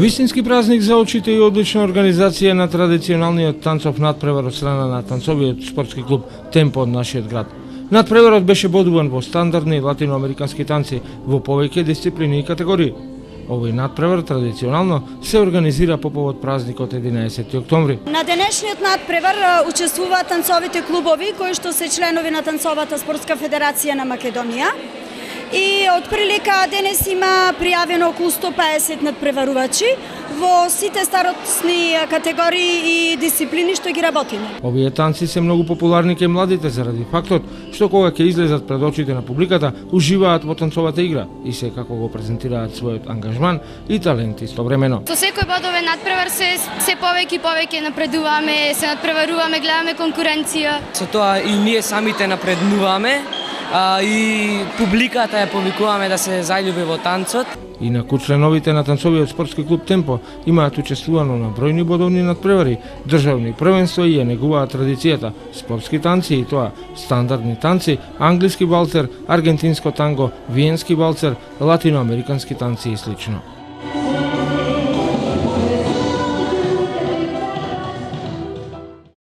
Вистински празник за очите и одлична организација на традиционалниот танцов надпревар од страна на танцовиот спортски клуб Темпо од нашиот град. Надпреварот беше бодуван во стандардни латиноамерикански танци во повеќе дисциплини и категории. Овој надпревар традиционално се организира по повод празникот 11 октомври. На денешниот надпревар учествуваат танцовите клубови кои што се членови на Танцовата спортска федерација на Македонија. И од прилика денес има пријавено околу 150 надпреварувачи во сите старосни категории и дисциплини што ги работиме. Овие танци се многу популарни кај младите заради фактот што кога ќе излезат пред очите на публиката, уживаат во танцовата игра и секако го презентираат својот ангажман и талент истовремено. Со секој бодовен надпревар се повеќе и повеќе напредуваме, се надпреваруваме, гледаме конкуренција. Со тоа и ние самите напреднуваме, и публиката ја повикуваме да се заљуби во танцот. Инаку членовите на танцовиот спортски клуб Темпо имаат учествувано на бројни бодовни надпревари, државни првенства и ја негуваат традицијата, спортски танци и тоа стандардни танци, англиски валцер, аргентинско танго, виенски валцер, латиноамерикански танци и слично.